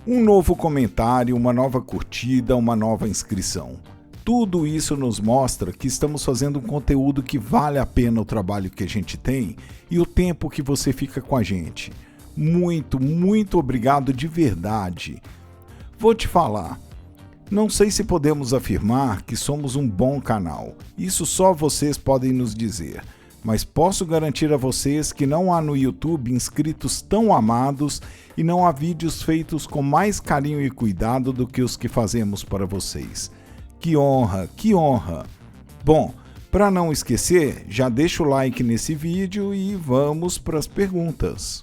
Um novo comentário, uma nova curtida, uma nova inscrição. Tudo isso nos mostra que estamos fazendo um conteúdo que vale a pena o trabalho que a gente tem e o tempo que você fica com a gente. Muito obrigado de verdade. Vou te falar, não sei se podemos afirmar que somos um bom canal. Isso só vocês podem nos dizer. Mas posso garantir a vocês que não há no YouTube inscritos tão amados e não há vídeos feitos com mais carinho e cuidado do que os que fazemos para vocês. Que honra, que honra! Bom, para não esquecer, já deixa o like nesse vídeo e vamos para as perguntas.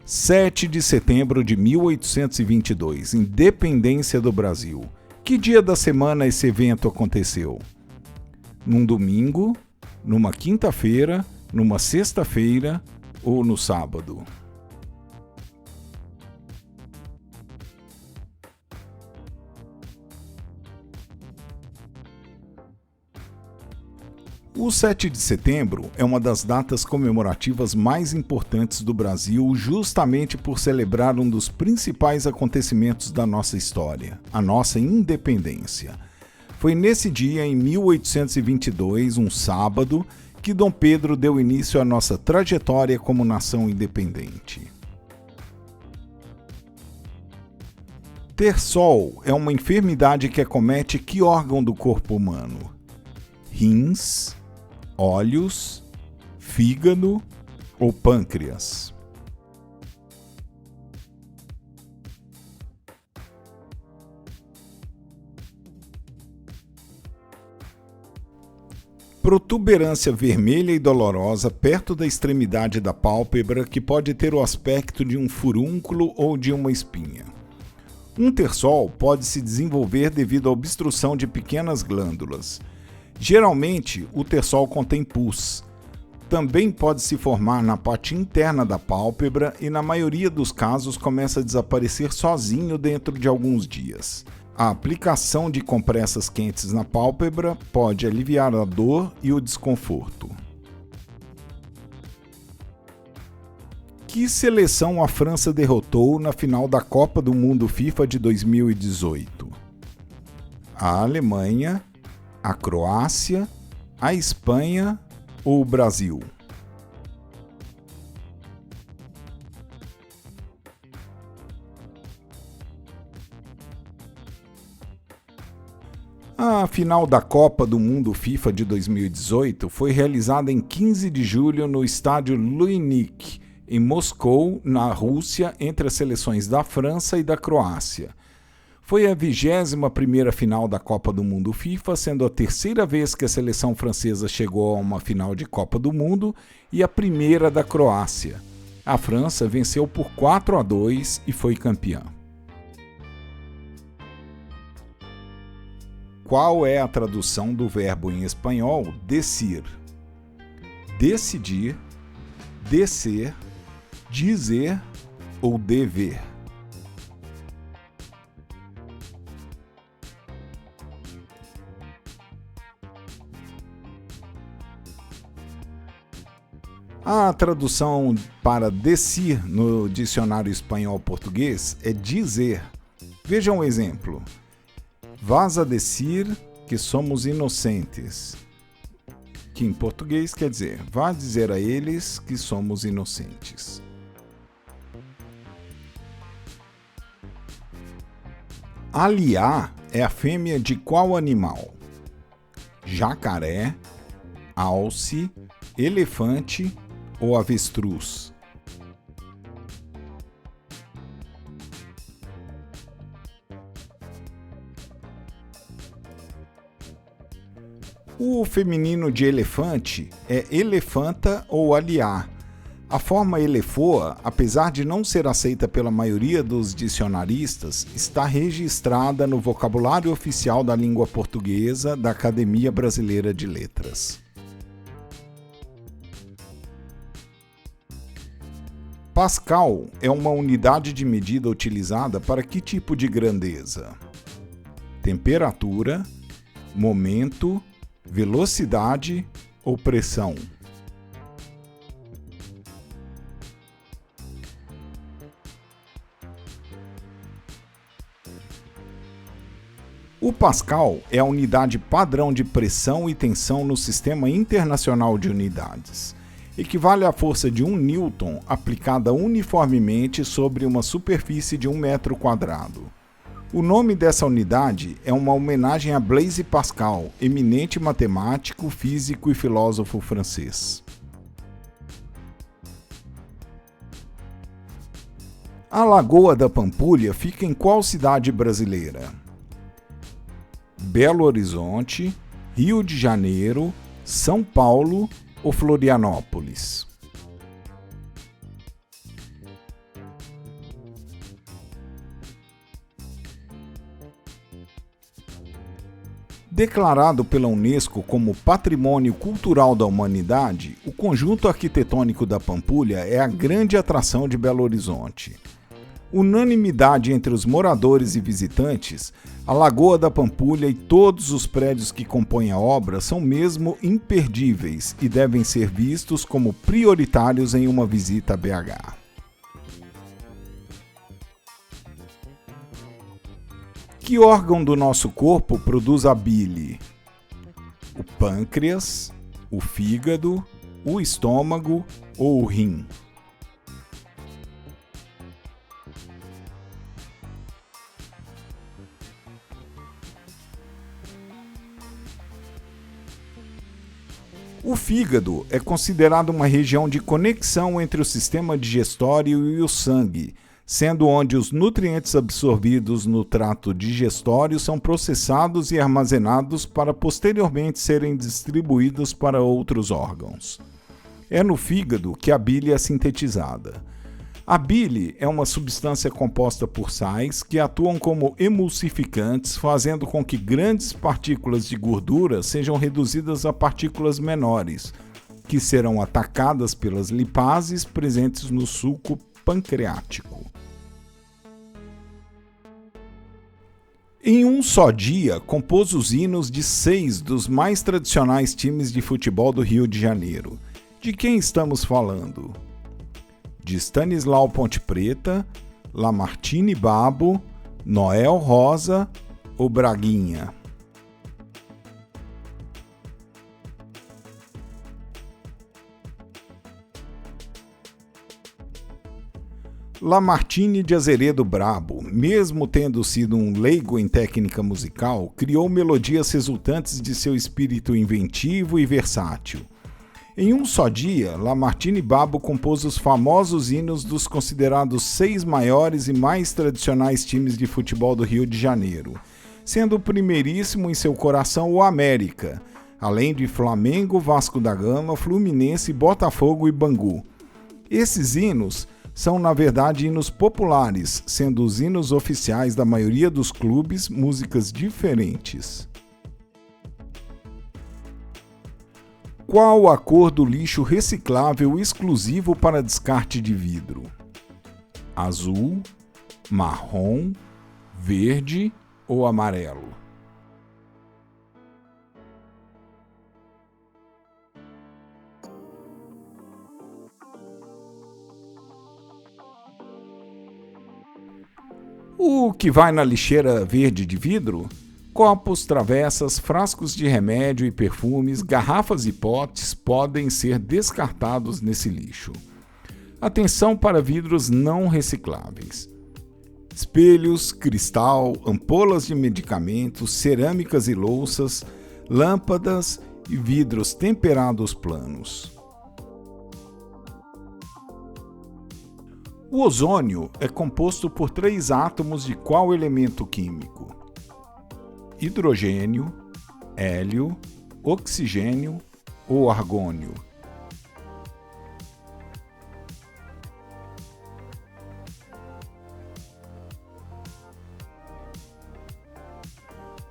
7 de setembro de 1822, Independência do Brasil. Que dia da semana esse evento aconteceu? Num domingo, numa quinta-feira, numa sexta-feira ou no sábado? O 7 de setembro é uma das datas comemorativas mais importantes do Brasil, justamente por celebrar um dos principais acontecimentos da nossa história, a nossa independência. Foi nesse dia, em 1822, um sábado, que Dom Pedro deu início à nossa trajetória como nação independente. Ter-sol é uma enfermidade que acomete que órgão do corpo humano? Rins, olhos, fígado ou pâncreas? Protuberância vermelha e dolorosa perto da extremidade da pálpebra que pode ter o aspecto de um furúnculo ou de uma espinha. Um ter-sol pode se desenvolver devido à obstrução de pequenas glândulas. Geralmente, o ter-sol contém pus. Também pode se formar na parte interna da pálpebra e, na maioria dos casos, começa a desaparecer sozinho dentro de alguns dias. A aplicação de compressas quentes na pálpebra pode aliviar a dor e o desconforto. Que seleção a França derrotou na final da Copa do Mundo FIFA de 2018? A Alemanha, a Croácia, a Espanha ou o Brasil? A final da Copa do Mundo FIFA de 2018 foi realizada em 15 de julho no estádio Luinik, em Moscou, na Rússia, entre as seleções da França e da Croácia. Foi a 21ª final da Copa do Mundo FIFA, sendo a terceira vez que a seleção francesa chegou a uma final de Copa do Mundo e a primeira da Croácia. A França venceu por 4-2 e foi campeã. Qual é a tradução do verbo em espanhol decir? Decidir, descer, dizer ou dever? A tradução para decir no dicionário espanhol-português é dizer. Veja um exemplo. Vas a decir que somos inocentes. Que em português quer dizer, vá dizer a eles que somos inocentes. Aliá é a fêmea de qual animal? Jacaré, alce, elefante ou avestruz? O feminino de elefante é elefanta ou aliá. A forma elefoa, apesar de não ser aceita pela maioria dos dicionaristas, está registrada no vocabulário oficial da língua portuguesa da Academia Brasileira de Letras. Pascal é uma unidade de medida utilizada para que tipo de grandeza? Temperatura, momento, velocidade ou pressão? O Pascal é a unidade padrão de pressão e tensão no Sistema Internacional de Unidades. Equivale à força de 1 newton aplicada uniformemente sobre uma superfície de 1 metro quadrado. O nome dessa unidade é uma homenagem a Blaise Pascal, eminente matemático, físico e filósofo francês. A Lagoa da Pampulha fica em qual cidade brasileira? Belo Horizonte, Rio de Janeiro, São Paulo ou Florianópolis? Declarado pela Unesco como Patrimônio Cultural da Humanidade, o conjunto arquitetônico da Pampulha é a grande atração de Belo Horizonte. Unanimidade entre os moradores e visitantes, a Lagoa da Pampulha e todos os prédios que compõem a obra são mesmo imperdíveis e devem ser vistos como prioritários em uma visita a BH. Que órgão do nosso corpo produz a bile? O pâncreas, o fígado, o estômago ou o rim? O fígado é considerado uma região de conexão entre o sistema digestório e o sangue, sendo onde os nutrientes absorvidos no trato digestório são processados e armazenados para posteriormente serem distribuídos para outros órgãos. É no fígado que a bile é sintetizada. A bile é uma substância composta por sais que atuam como emulsificantes, fazendo com que grandes partículas de gordura sejam reduzidas a partículas menores, que serão atacadas pelas lipases presentes no suco pancreático. Em um só dia, compôs os hinos de 6 dos mais tradicionais times de futebol do Rio de Janeiro. De quem estamos falando? De Stanislau Ponte Preta, Lamartine Babo, Noel Rosa ou Braguinha? Lamartine de Azeredo Brabo, mesmo tendo sido um leigo em técnica musical, criou melodias resultantes de seu espírito inventivo e versátil. Em um só dia, Lamartine Babo compôs os famosos hinos dos considerados 6 maiores e mais tradicionais times de futebol do Rio de Janeiro, sendo o primeiríssimo em seu coração o América, além de Flamengo, Vasco da Gama, Fluminense, Botafogo e Bangu. Esses hinos são, na verdade, hinos populares, sendo os hinos oficiais da maioria dos clubes músicas diferentes. Qual a cor do lixo reciclável exclusivo para descarte de vidro? Azul, marrom, verde ou amarelo? O que vai na lixeira verde de vidro? Copos, travessas, frascos de remédio e perfumes, garrafas e potes podem ser descartados nesse lixo. Atenção para vidros não recicláveis. Espelhos, cristal, ampolas de medicamentos, cerâmicas e louças, lâmpadas e vidros temperados planos. O ozônio é composto por 3 átomos de qual elemento químico? Hidrogênio, hélio, oxigênio ou argônio?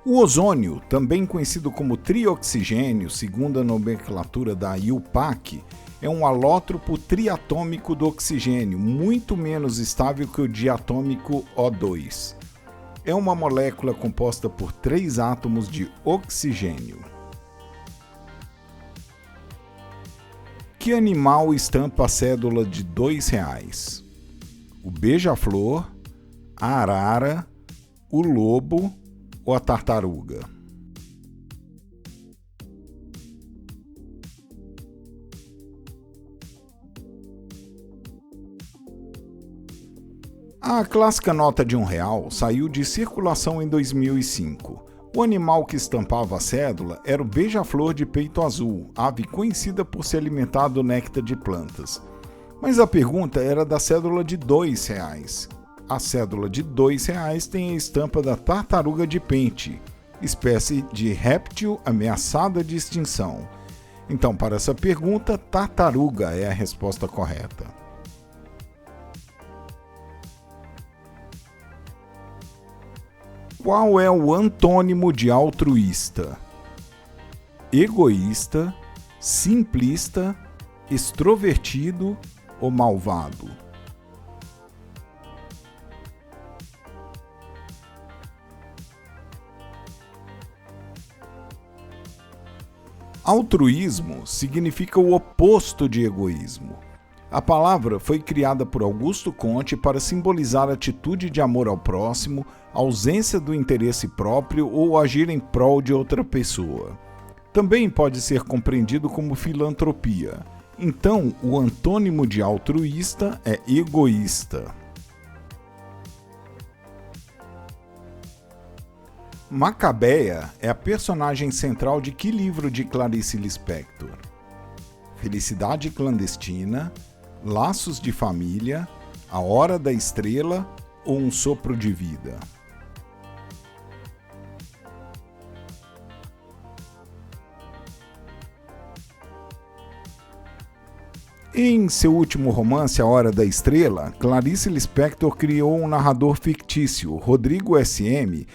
O ozônio, também conhecido como trioxigênio, segundo a nomenclatura da IUPAC, é um alótropo triatômico do oxigênio, muito menos estável que o diatômico O2. É uma molécula composta por 3 átomos de oxigênio. Que animal estampa a cédula de R$2? O beija-flor, a arara, o lobo ou a tartaruga? A clássica nota de R$1 saiu de circulação em 2005. O animal que estampava a cédula era o beija-flor de peito azul, ave conhecida por se alimentar do néctar de plantas. Mas a pergunta era da cédula de R$2. A cédula de R$2 tem a estampa da tartaruga de pente, espécie de réptil ameaçada de extinção. Então, para essa pergunta, tartaruga é a resposta correta. Qual é o antônimo de altruísta? Egoísta, simplista, extrovertido ou malvado? Altruísmo significa o oposto de egoísmo. A palavra foi criada por Augusto Comte para simbolizar atitude de amor ao próximo, ausência do interesse próprio ou agir em prol de outra pessoa. Também pode ser compreendido como filantropia. Então, o antônimo de altruísta é egoísta. Macabeia é a personagem central de que livro de Clarice Lispector? Felicidade Clandestina, Laços de Família, A Hora da Estrela ou Um Sopro de Vida? Em seu último romance, A Hora da Estrela, Clarice Lispector criou um narrador fictício, Rodrigo S.M.,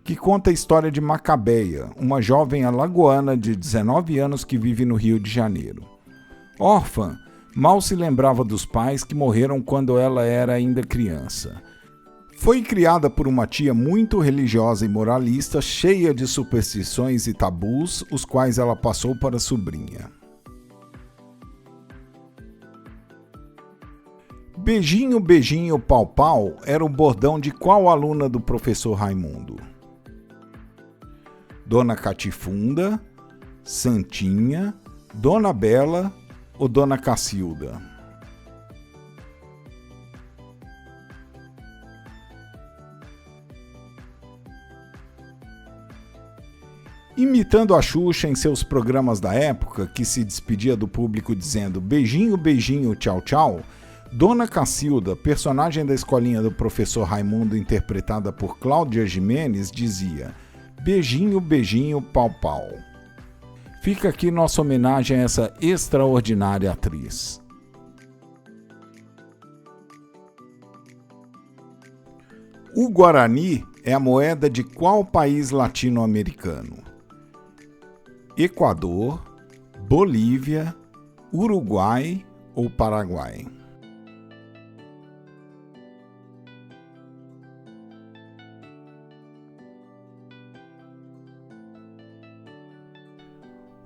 que conta a história de Macabeia, uma jovem alagoana de 19 anos que vive no Rio de Janeiro. Órfã, mal se lembrava dos pais que morreram quando ela era ainda criança. Foi criada por uma tia muito religiosa e moralista, cheia de superstições e tabus, os quais ela passou para a sobrinha. Beijinho, beijinho, pau, pau era o bordão de qual aluna do professor Raimundo? Dona Catifunda, Santinha, Dona Bela ou Dona Cacilda? Imitando a Xuxa em seus programas da época, que se despedia do público dizendo beijinho, beijinho, tchau, tchau, Dona Cacilda, personagem da escolinha do professor Raimundo interpretada por Cláudia Gimenez, dizia beijinho, beijinho, pau, pau. Fica aqui nossa homenagem a essa extraordinária atriz. O Guarani é a moeda de qual país latino-americano? Equador, Bolívia, Uruguai ou Paraguai?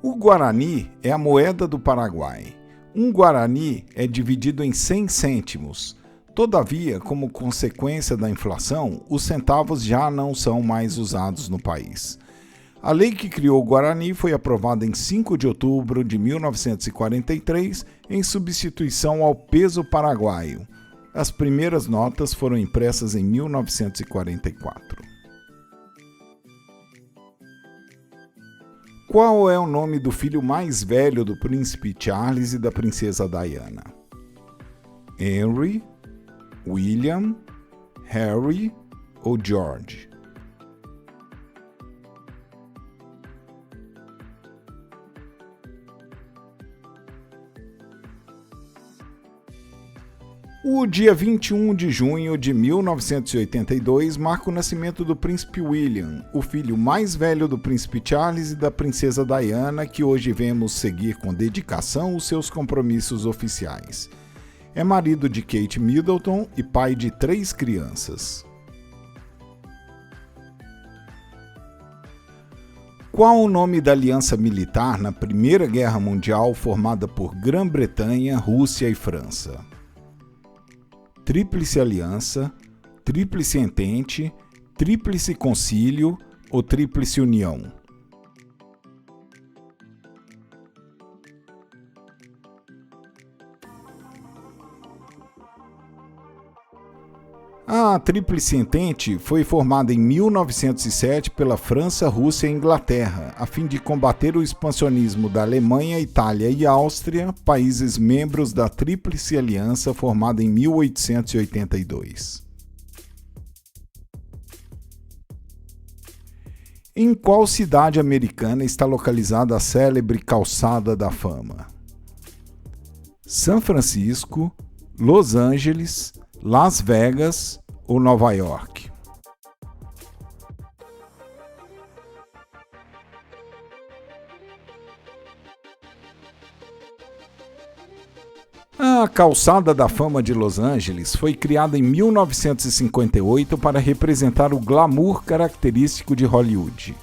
O Guarani é a moeda do Paraguai. Um Guarani é dividido em 100 cêntimos. Todavia, como consequência da inflação, os centavos já não são mais usados no país. A lei que criou o Guarani foi aprovada em 5 de outubro de 1943, em substituição ao peso paraguaio. As primeiras notas foram impressas em 1944. Qual é o nome do filho mais velho do príncipe Charles e da princesa Diana? Henry, William, Harry ou George? O dia 21 de junho de 1982 marca o nascimento do príncipe William, o filho mais velho do príncipe Charles e da princesa Diana, que hoje vemos seguir com dedicação os seus compromissos oficiais. É marido de Kate Middleton e pai de 3 crianças. Qual o nome da aliança militar na Primeira Guerra Mundial formada por Grã-Bretanha, Rússia e França? Tríplice Aliança, Tríplice Entente, Tríplice Concílio, ou Tríplice União? A Tríplice Entente foi formada em 1907 pela França, Rússia e Inglaterra, a fim de combater o expansionismo da Alemanha, Itália e Áustria, países membros da Tríplice Aliança formada em 1882. Em qual cidade americana está localizada a célebre Calçada da Fama? São Francisco, Los Angeles, Las Vegas ou Nova York? A Calçada da Fama de Los Angeles foi criada em 1958 para representar o glamour característico de Hollywood.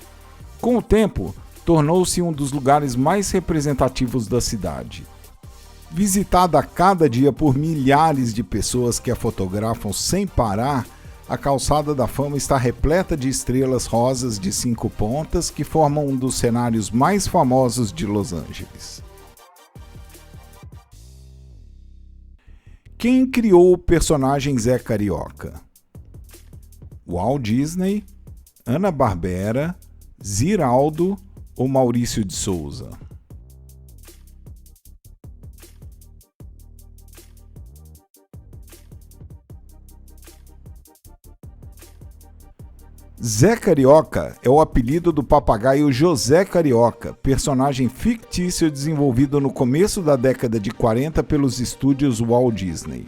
Com o tempo, tornou-se um dos lugares mais representativos da cidade. Visitada a cada dia por milhares de pessoas que a fotografam sem parar, a Calçada da Fama está repleta de estrelas rosas de 5 pontas que formam um dos cenários mais famosos de Los Angeles. Quem criou o personagem Zé Carioca? Walt Disney, Hanna-Barbera, Ziraldo ou Maurício de Souza? Zé Carioca é o apelido do papagaio José Carioca, personagem fictício desenvolvido no começo da década de 40 pelos estúdios Walt Disney.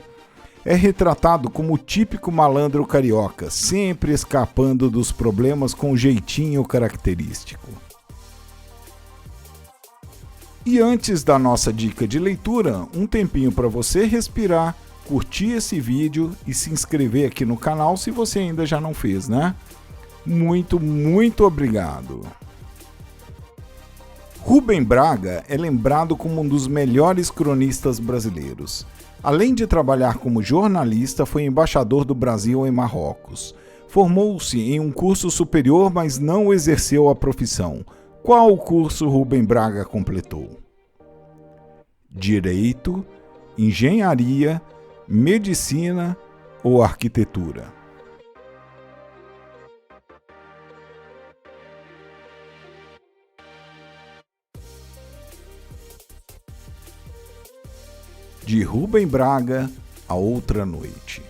É retratado como o típico malandro carioca, sempre escapando dos problemas com um jeitinho característico. E antes da nossa dica de leitura, um tempinho para você respirar, curtir esse vídeo e se inscrever aqui no canal se você ainda já não fez, né? Muito obrigado. Rubem Braga é lembrado como um dos melhores cronistas brasileiros. Além de trabalhar como jornalista, foi embaixador do Brasil em Marrocos. Formou-se em um curso superior, mas não exerceu a profissão. Qual curso Rubem Braga completou? Direito, Engenharia, Medicina ou Arquitetura? De Rubem Braga a outra noite.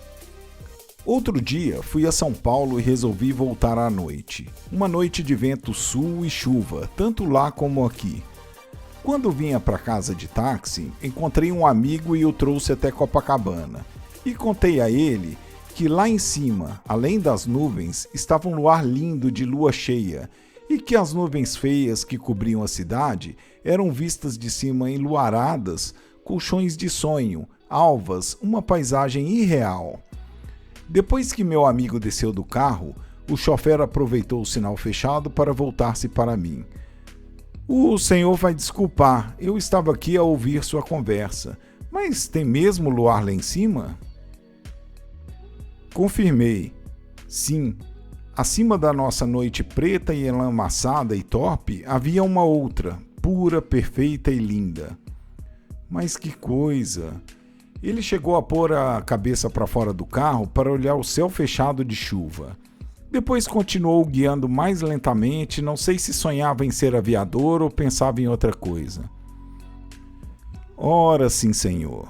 Outro dia fui a São Paulo e resolvi voltar à noite. Uma noite de vento sul e chuva, tanto lá como aqui. Quando vinha para casa de táxi, encontrei um amigo e o trouxe até Copacabana. E contei a ele que lá em cima, além das nuvens, estava um luar lindo de lua cheia e que as nuvens feias que cobriam a cidade eram vistas de cima enluaradas, colchões de sonho, alvas, uma paisagem irreal. Depois que meu amigo desceu do carro, o chofer aproveitou o sinal fechado para voltar-se para mim. O senhor vai desculpar, eu estava aqui a ouvir sua conversa, mas tem mesmo luar lá em cima? Confirmei. Sim, acima da nossa noite preta e enlamaçada e torpe, havia uma outra, pura, perfeita e linda. Mas que coisa! Ele chegou a pôr a cabeça para fora do carro para olhar o céu fechado de chuva. Depois continuou guiando mais lentamente, não sei se sonhava em ser aviador ou pensava em outra coisa. Ora sim, senhor.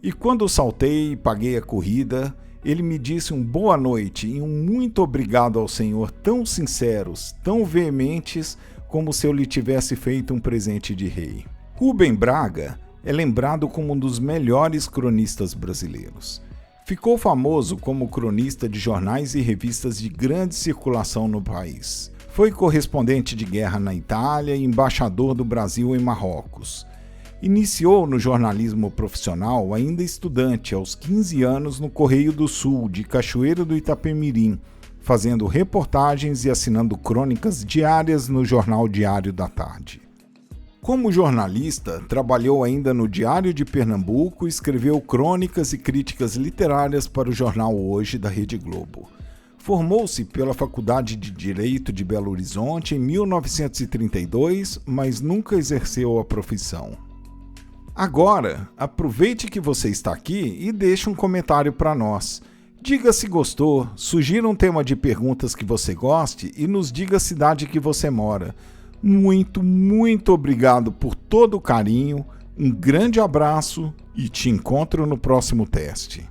E quando saltei e paguei a corrida, ele me disse um boa noite e um muito obrigado ao senhor tão sinceros, tão veementes, como se eu lhe tivesse feito um presente de rei. Rubem Braga é lembrado como um dos melhores cronistas brasileiros. Ficou famoso como cronista de jornais e revistas de grande circulação no país. Foi correspondente de guerra na Itália e embaixador do Brasil em Marrocos. Iniciou no jornalismo profissional ainda estudante, aos 15 anos, no Correio do Sul, de Cachoeiro do Itapemirim, fazendo reportagens e assinando crônicas diárias no Jornal Diário da Tarde. Como jornalista, trabalhou ainda no Diário de Pernambuco e escreveu crônicas e críticas literárias para o jornal Hoje da Rede Globo. Formou-se pela Faculdade de Direito de Belo Horizonte em 1932, mas nunca exerceu a profissão. Agora, aproveite que você está aqui e deixe um comentário para nós. Diga se gostou, sugira um tema de perguntas que você goste e nos diga a cidade que você mora. Muito obrigado por todo o carinho, um grande abraço e te encontro no próximo teste.